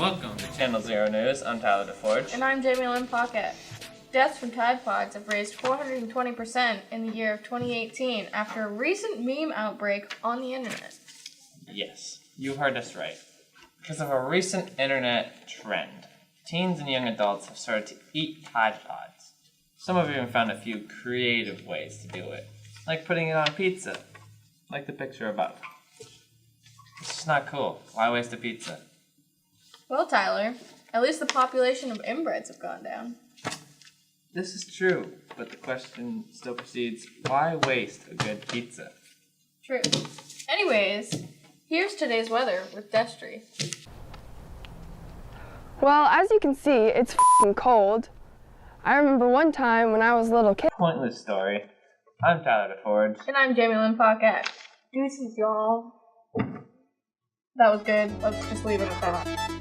Welcome to Channel Zero News. I'm Tyler DeForge. And I'm Jamilynn Pocket. Deaths from Tide Pods have raised 420% in the year of 2018 after a recent meme outbreak on the internet. Yes, you heard us right. Because of a recent internet trend, teens and young adults have started to eat Tide Pods. Some have even found a few creative ways to do it, like putting it on pizza, like the picture above. It's just not cool. Why waste a pizza? Well, Tyler, at least the population of inbreds have gone down. This is true, but the question still proceeds, why waste a good pizza? True. Anyways, here's today's weather with Destery. Well, as you can see, it's f***ing cold. I remember one time when I was a little kid. Pointless story. I'm Tyler DeForge. And I'm Jamilynn Pocket. Deuces, y'all. That was good. Let's just leave it at that.